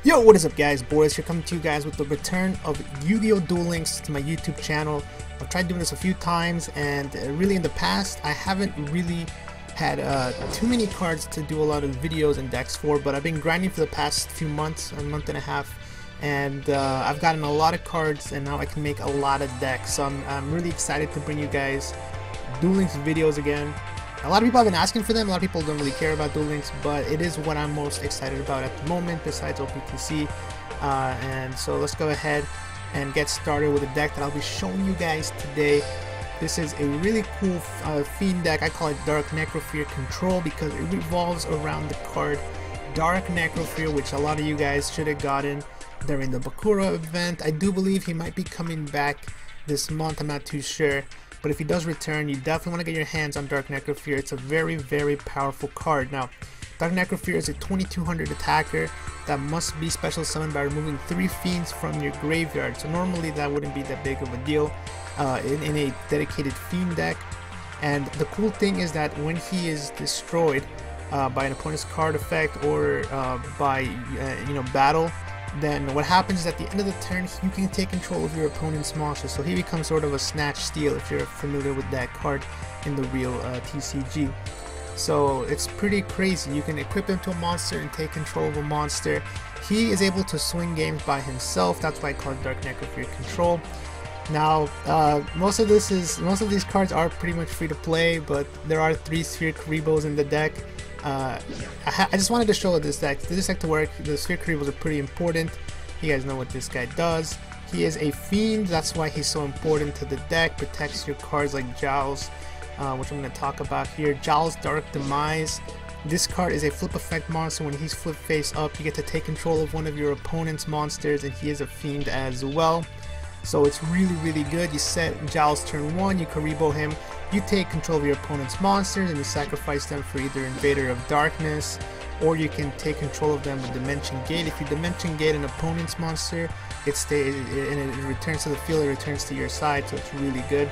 Yo, what is up guys? Boris here, coming to you guys with the return of Yu-Gi-Oh! Duel Links to my YouTube channel. I've tried doing this a few times, and really in the past I haven't really had too many cards to do a lot of videos and decks for, but I've been grinding for the past few months, a month and a half, and I've gotten a lot of cards, and now I can make a lot of decks. So I'm really excited to bring you guys Duel Links videos again. A lot of people have been asking for them. A lot of people don't really care about Duel Links, but it is what I'm most excited about at the moment besides OPTC. And so let's go ahead and get started with a deck that I'll be showing you guys today. This is a really cool Fiend deck. I call it Dark Necrofear Control because it revolves around the card Dark Necrofear, which a lot of you guys should have gotten during the Bakura event. I do believe he might be coming back this month. I'm not too sure. But if he does return, you definitely want to get your hands on Dark Necrofear. It's a very, very powerful card. Now, Dark Necrofear is a 2200 attacker that must be special summoned by removing 3 Fiends from your graveyard. So normally that wouldn't be that big of a deal in a dedicated Fiend deck. And the cool thing is that when he is destroyed by an opponent's card effect or by battle, then what happens is at the end of the turn you can take control of your opponent's monster, so he becomes sort of a snatch steal if you're familiar with that card in the real TCG. So it's pretty crazy. You can equip him to a monster and take control of a monster. He is able to swing games by himself. That's why I call it Dark Necrofear Control. Now most of these cards are pretty much free to play, but there are 3 Sphere Karibos in the deck. I just wanted to show this deck. For this deck to work, the Sphere Karibos are pretty important. You guys know what this guy does. He is a Fiend, that's why he's so important to the deck. Protects your cards like Jowls, which I'm going to talk about here. Jowls Dark Demise. This card is a flip effect monster. When he's flipped face up, you get to take control of one of your opponent's monsters, and he is a Fiend as well. So it's really, really good. You set Jowls turn 1, you Karibo him, you take control of your opponent's monsters and you sacrifice them for either Invader of Darkness, or you can take control of them with Dimension Gate. If you Dimension Gate an opponent's monster, it stays and it returns to the field, it returns to your side, so it's really good.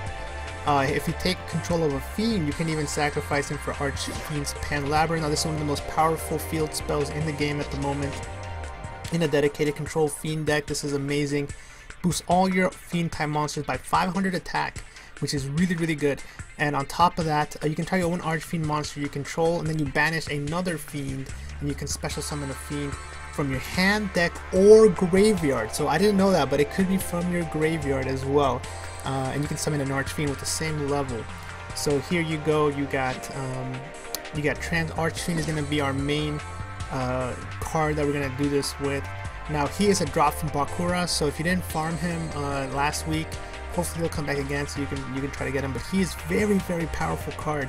If you take control of a Fiend, you can even sacrifice him for Archfiend's Pan Labyrinth. Now this is one of the most powerful field spells in the game at the moment. In a dedicated control Fiend deck, this is amazing. Boosts all your Fiend type monsters by 500 attack, which is really, really good. And on top of that, you can target one Archfiend monster you control, and then you banish another Fiend, and you can special summon a Fiend from your hand, deck, or graveyard. So I didn't know that, but it could be from your graveyard as well. And you can summon an Archfiend with the same level. So here you go. You got Trans Archfiend is going to be our main card that we're going to do this with. Now he is a drop from Bakura, so if you didn't farm him last week, hopefully he'll come back again, so you can try to get him. But he is very, very powerful card.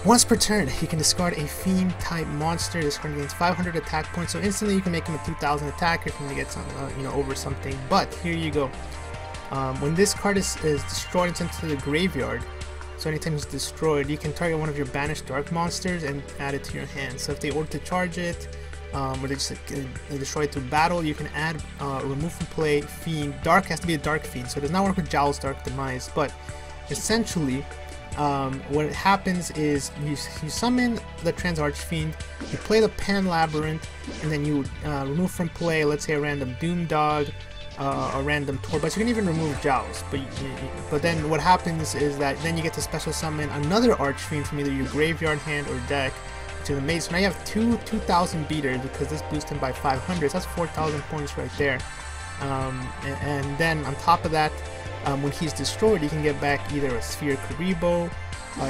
Once per turn, he can discard a Fiend type monster. This card gains 500 attack points, so instantly you can make him a 2000 attacker if you get some, over something. But here you go. When this card is destroyed and sent to the graveyard, so anytime it's destroyed, you can target one of your banished dark monsters and add it to your hand. So if they order to charge it, or they just destroy it through battle, you can add remove from play Fiend. Dark has to be a Dark Fiend, so it does not work with Jowls Dark Demise. But essentially, what happens is you summon the Trans Archfiend, you play the Pan Labyrinth, and then you remove from play, let's say a random Doom Dog, a random Torb. But you can even remove Jowls. But then what happens is that then you get to special summon another Archfiend from either your graveyard, hand, or deck. To the maze. So now you have 2,000 beaters because this boosts him by 500. So that's 4,000 points right there. And then on top of that, when he's destroyed, you can get back either a Sphere Karibo,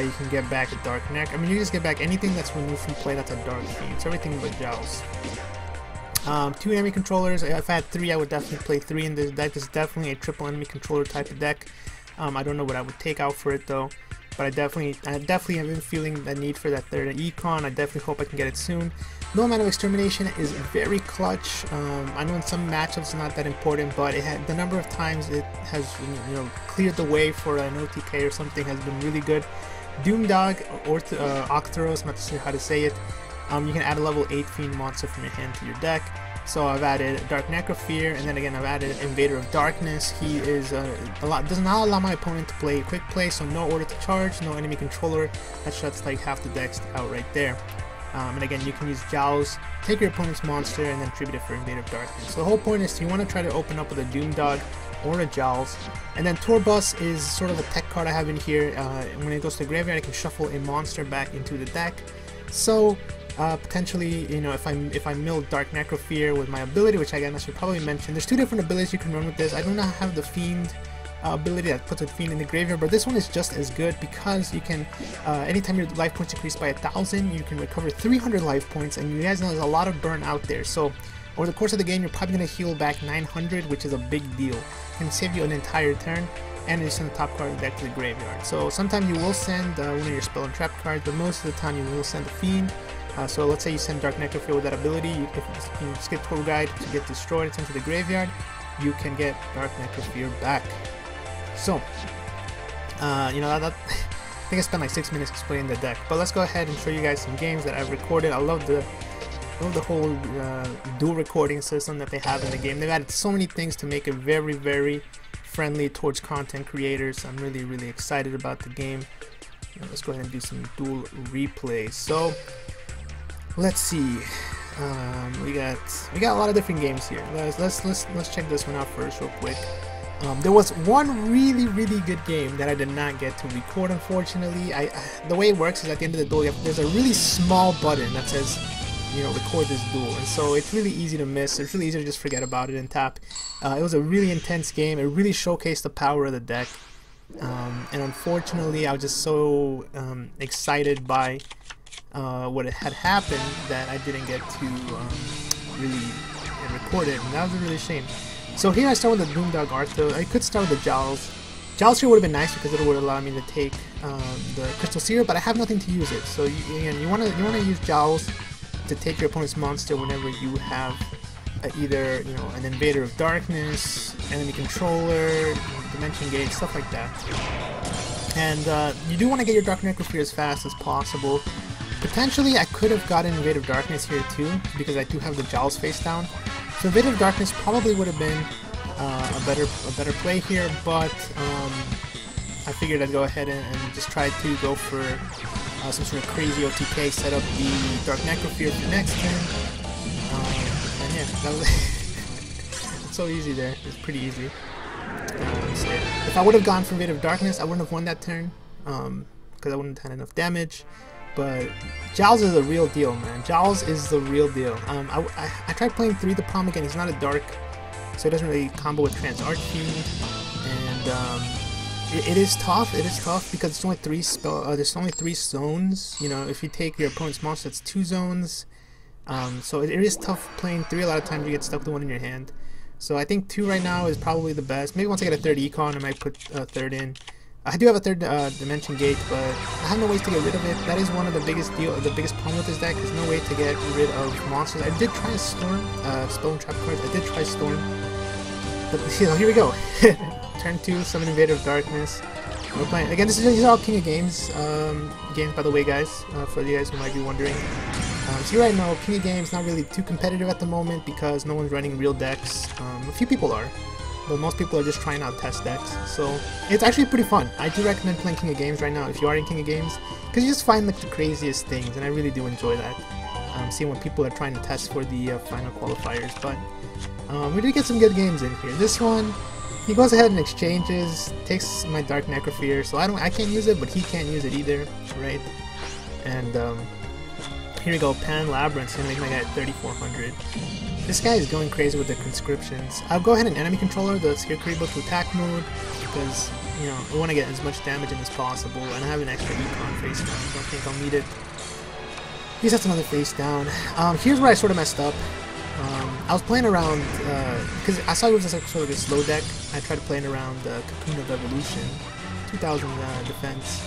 you can get back a Dark Neck. I mean, you just get back anything that's removed from play that's a Dark Fiend. So everything but Jowls. 2 enemy controllers. If I had 3, I would definitely play 3 in this deck. This is definitely a triple enemy controller type of deck. I don't know what I would take out for it though. But I definitely have been feeling the need for that 3rd Econ. I definitely hope I can get it soon. No amount of extermination is very clutch. I know in some matchups it's not that important, but the number of times it has cleared the way for an OTK or something has been really good. Doom Dog or Octoros, I'm not sure how to say it. You can add a level 8 Fiend monster from your hand to your deck. So I've added Dark Necrofear, and then again I've added Invader of Darkness. He is does not allow my opponent to play quick play, so no order to charge, no enemy controller. That shuts like half the decks out right there. And again, you can use Jowls, take your opponent's monster, and then tribute it for Invader of Darkness. So the whole point is you want to try to open up with a Doomdog or a Jowls. And then Torbus is sort of a tech card I have in here. When it goes to the graveyard, I can shuffle a monster back into the deck. So potentially, you know, if I mill Dark Necrofear with my ability, which again I should probably mention, there's two different abilities you can run with this. I do not have the Fiend ability that puts a Fiend in the graveyard, but this one is just as good because you can, anytime your life points increase by 1,000, you can recover 300 life points, and you guys know there's a lot of burn out there. So over the course of the game, you're probably going to heal back 900, which is a big deal. It can save you an entire turn, and you send the top card of the deck to the graveyard. So sometimes you will send one of your spell and trap cards, but most of the time you will send a Fiend. So let's say you send Dark Necrofear with that ability, if you skip Tour Guide to get destroyed and sent to the graveyard, you can get Dark Necrofear back. So, you know, I think I spent like 6 minutes explaining the deck, but let's go ahead and show you guys some games that I've recorded. I love the whole dual recording system that they have in the game. They've added so many things to make it very, very friendly towards content creators. I'm really, really excited about the game. Let's go ahead and do some dual replays. So, let's see. We got a lot of different games here. Let's check this one out first, real quick. There was one really good game that I did not get to record, unfortunately. The way it works is at the end of the duel, there's a really small button that says, you know, record this duel, and so it's really easy to miss. It's really easy to just forget about it and tap. It was a really intense game. It really showcased the power of the deck, and unfortunately, I was just so excited by what had happened that I didn't get to really record it, and that was a really shame. So here I start with the Doomdog Artho. I could start with the Jowls. Jowls here would have been nice because it would allow me to take the Crystal Seer, but I have nothing to use it. So you want to use Jowls to take your opponent's monster whenever you have either, you know, an Invader of Darkness, enemy controller, Dimension Gate, stuff like that. And you do want to get your Dark Necrofear as fast as possible. Potentially I could have gotten Invader of Darkness here too, because I do have the Jowls face down. So Invader of Darkness probably would have been a better play here, but I figured I'd go ahead and just try to go for some sort of crazy OTK, set up the Dark Necrofear for next turn, and yeah, that was it's so easy there. It's pretty easy. So if I would have gone for Invader of Darkness, I wouldn't have won that turn because I wouldn't have had enough damage. But Jowls is the real deal, man. Jowls is the real deal. I tried playing 3. The problem again, he's not a dark, so it doesn't really combo with Trans Archfiend, and it is tough. It is tough because it's only 3 there's only 3 zones. You know, if you take your opponent's monster, it's 2 zones. So it is tough playing 3. A lot of times you get stuck with 1 in your hand. So I think 2 right now is probably the best. Maybe once I get a 3rd econ, I might put a 3rd in. I do have a 3rd Dimension Gate, but I have no ways to get rid of it. That is one of the biggest problem with this deck. There's no way to get rid of monsters. I did try Storm, Spell and Trap cards. I did try Storm, but you know, here we go. Turn 2, summon Invader of Darkness. We're playing again. These are all King of Games games, by the way, guys. For you guys who might be wondering. So you already know King of Games not really too competitive at the moment because no one's running real decks. A few people are. But most people are just trying out test decks, so it's actually pretty fun. I do recommend playing King of Games right now if you are in King of Games, because you just find like the craziest things, and I really do enjoy that. Seeing what people are trying to test for the final qualifiers, but we did get some good games in here. This one, he goes ahead and exchanges, takes my Dark Necrofear, so I can't use it, but he can't use it either, right? And here we go, Pan Labyrinth's gonna make my guy at 3,400. This guy is going crazy with the conscriptions. I'll go ahead and enemy controller the Scarecrow to attack mode because, you know, I want to get as much damage in as possible, and I have an extra econ face down. I don't think I'll need it. He just has another face down. Here's where I sort of messed up. I was playing around because I saw it was just sort of a slow deck. I tried playing around Cocoon of Evolution, 2000 defense.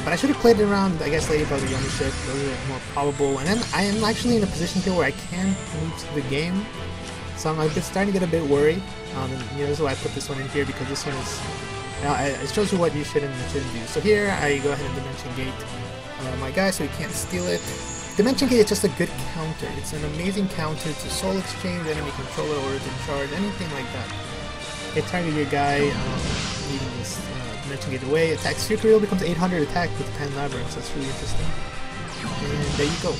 But I should have played it around, I guess, Ladybug or Yomi Ship. Those are more probable. And then I am actually in a position here where I can lose the game. So I'm starting to get a bit worried. And, you know, this is why I put this one in here, because this one is... it shows you what you should and shouldn't do. So here, I go ahead and Dimension Gate my guy so he can't steal it. Dimension Gate is just a good counter. It's an amazing counter to Soul Exchange, enemy controller, or to charge, anything like that. Okay, target your guy, leaving this Dimension Gate away, attacks Fury becomes 800 attack with Pan Labyrinth, so that's really interesting. And there you go.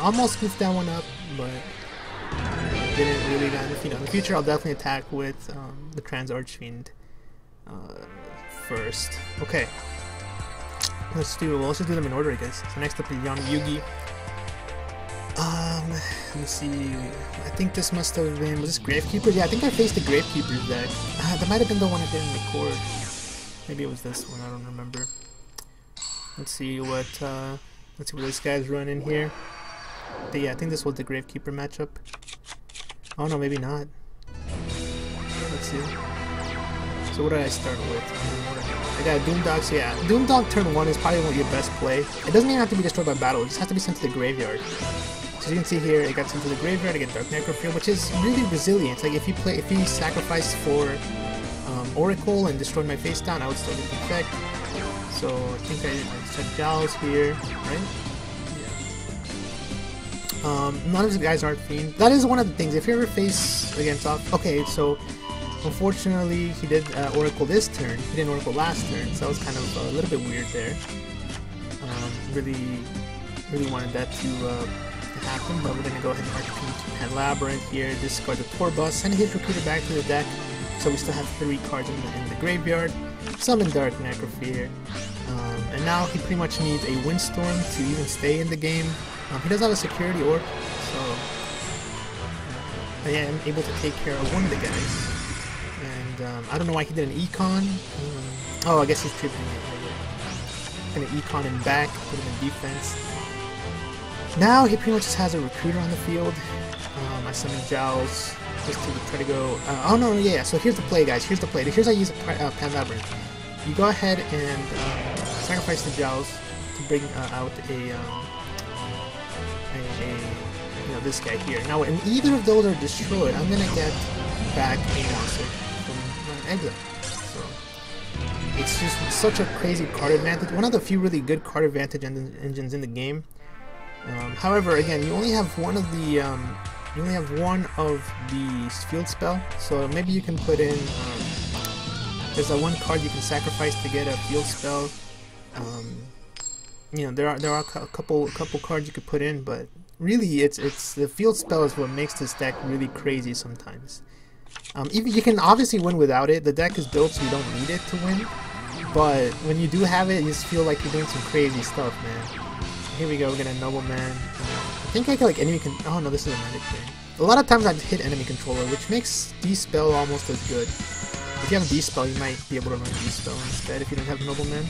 Almost goofed that one up, but didn't really land. You know, in the future I'll definitely attack with the Trans Archfiend first. Okay. Let's just do them in order, I guess. So next up is Young Yugi. Let me see. I think this must have been, was this Gravekeeper? Yeah, I think I faced the Gravekeeper's deck. That might have been the one I didn't record. Maybe it was this one, I don't remember. Let's see what this guy's running here. But yeah, I think this was the Gravekeeper matchup. Oh no, maybe not. Let's see. So what did I start with? I got Doomdog, so yeah. Doomdog turn 1 is probably one of your best play. It doesn't even have to be destroyed by battle, it just has to be sent to the graveyard. So you can see here, it got sent to the graveyard, I get Dark Necrofield, which is really resilient. Like if you sacrifice for Oracle and destroyed my face down, I would still get the effect. So I think I set Giles here, right? Yeah. None of the guys aren't Fiend. That is one of the things. If you ever face against okay, so unfortunately he did Oracle this turn. He didn't Oracle last turn, so that was kind of a little bit weird there. Really wanted that to happen, but we're gonna go ahead and Archfiend and Labyrinth here. Discard the Torbus, send his Recruiter back to the deck. So we still have 3 cards in the graveyard. Summon Dark Necrofear. And now he pretty much needs a Windstorm to even stay in the game. He does have a Security Orb, so I am able to take care of one of the guys. And I don't know why he did an Econ. Oh, I guess he's tripping it. Gonna Econ him back, put him in defense. Now he pretty much just has a Recruiter on the field. I summon Giles. Just to try to go. Oh no, yeah. So here's the play, guys. Here's the play. Here's how you use a Pan Labyrinth. You go ahead and sacrifice the Giles to bring out this guy here. Now, when either of those are destroyed, I'm gonna get back a monster from exile. So it's just such a crazy card advantage. One of the few really good card advantage engines in the game. However, again, you only have one of the field spell, so maybe you can put in, there's one card you can sacrifice to get a field spell. You know, there are a couple cards you could put in, but really it's the field spell is what makes this deck really crazy sometimes. Even you can obviously win without it. The deck is built so you don't need it to win, but when you do have it, you just feel like you're doing some crazy stuff, man. Here we go, we're gonna Nobleman. I think I can like enemy oh no, this is a magic thing. A lot of times I just hit enemy controller, which makes D-Spell almost as good. If you have a D-Spell, you might be able to run D-Spell instead if you don't have Nobleman.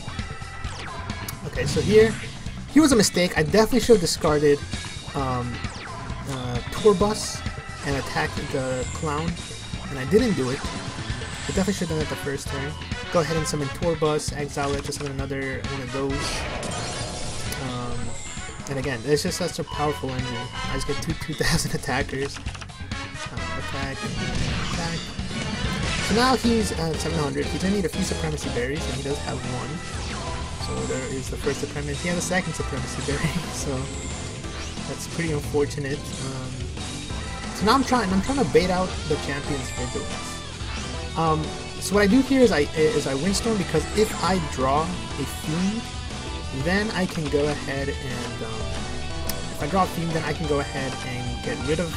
Okay, so here was a mistake. I definitely should have discarded Torbus and attacked the Clown, and I didn't do it. I definitely should have done it the first turn. Go ahead and summon Torbus, exile it to summon another one of those. And again, it's just such a powerful engine. I just get 2,000 attackers. Attack. So now he's at 700. He's gonna need a few Supremacy Berries, and he does have one. So there is the first Supremacy. He has a second Supremacy Berry, so that's pretty unfortunate. So now I'm trying to bait out the Champion's Vigilance. So what I do here is I Windstorm, because if I draw a Fiend, then I can go ahead and, if I draw a Fiend, then I can go ahead and get rid of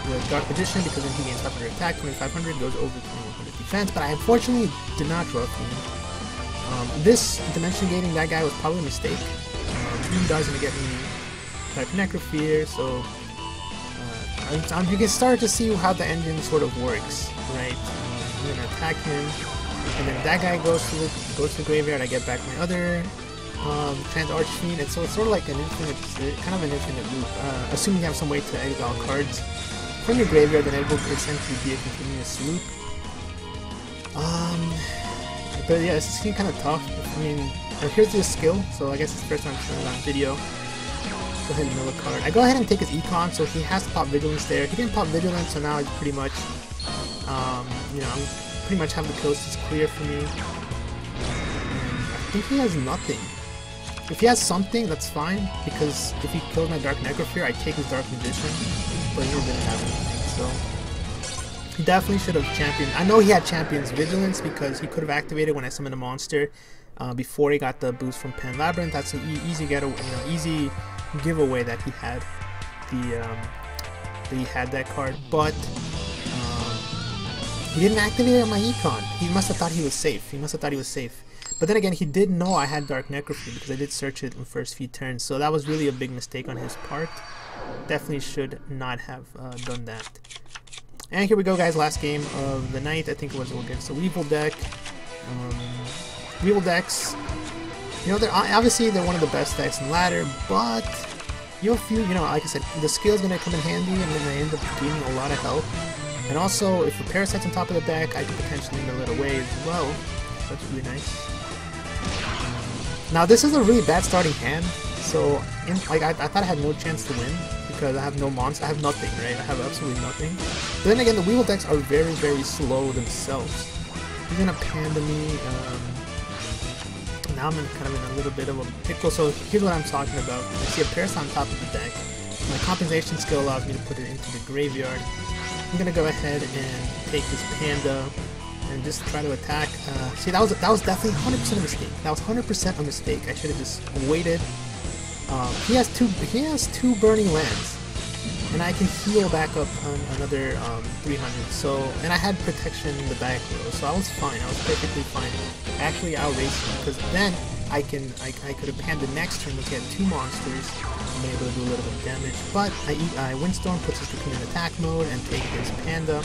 the Dark Magician, because then he gains 500 attack, 2500, goes over 2100 defense, but I unfortunately did not draw a Fiend. This Dimension Gating that guy was probably a mistake. Fiend is going to get me Dark Necrofear, so you can start to see how the engine sort of works, right? I'm going to attack him, and then that guy goes to the graveyard, I get back my other Trans Archfiend, and so it's sort of like an infinite loop, assuming you have some way to exile cards from your graveyard, then it will essentially be a continuous loop. But yeah, it's just kind of tough. I mean, here's the skill, so I guess it's the first time I'm showing it on video. Go ahead and mill a card. I go ahead and take his Econ, so he has to pop Vigilance there. He didn't pop Vigilance, so now it's pretty much, you know, I'm pretty much have the coast is clear for me. I think he has nothing. If he has something, that's fine, because if he kills my Dark Necrofear, I take his Dark Magician, but he didn't have anything, so he definitely should have championed. I know he had Champion's Vigilance, because he could have activated when I summoned a monster before he got the boost from Pan Labyrinth. That's an easy giveaway that he had that card, but he didn't activate it on my econ. He must have thought he was safe. But then again, he did know I had Dark Necrophilia because I did search it in the first few turns. So that was really a big mistake on his part. Definitely should not have done that. And here we go, guys. Last game of the night. I think it was against the Weevil deck. Weevil decks, you know, they're one of the best decks in ladder, but you know, like I said, the skill is going to come in handy, and then I end up gaining a lot of health. And also, if the Parasite's on top of the deck, I could potentially mill it away as well. So that's really nice. Now, this is a really bad starting hand. So, I thought I had no chance to win because I have no monster. I have nothing, right? I have absolutely nothing. But then again, the Weevil decks are very, very slow themselves. He's gonna panda me. Now I'm kind of in a little bit of a pickle. So here's what I'm talking about. I see a Parasite on top of the deck. My compensation skill allows me to put it into the graveyard. I'm gonna go ahead and take this panda and just try to attack. See, that was definitely 100% a mistake. That was 100% a mistake. I should have just waited. He has two burning lands, and I can heal back up on another 300. So, and I had protection in the back row, so I was fine. I was perfectly fine. Actually, outraced him because then I could have panned the next turn, which had two monsters. I'm able to do a little bit of damage, but I Windstorm puts his Cocoon in attack mode and take his panda,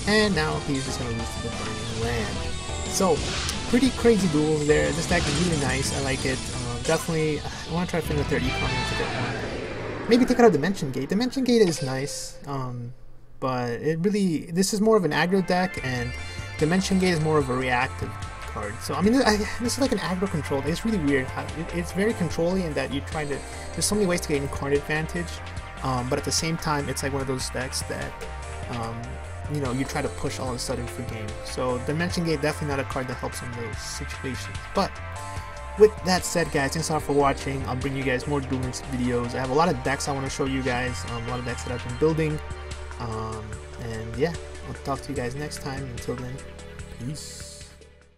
and now he's just gonna lose to the burning land. So, pretty crazy duels there. This deck is really nice. I like it. Definitely, I want to try to find the third econ to get one. Maybe take out Dimension Gate. Dimension Gate is nice, but this is more of an aggro deck, and Dimension Gate is more of a reactive card. So I mean, this is like an aggro control. It's really weird. It's very controlling in that there's so many ways to get Incarnate Advantage, but at the same time, it's like one of those decks that you know, you try to push all of a sudden for game. So Dimension Gate definitely not a card that helps in those situations. But with that said, guys, thanks a lot for watching. I'll bring you guys more Duel Links videos. I have a lot of decks I want to show you guys, a lot of decks that I've been building. And yeah, I'll talk to you guys next time. Until then, peace.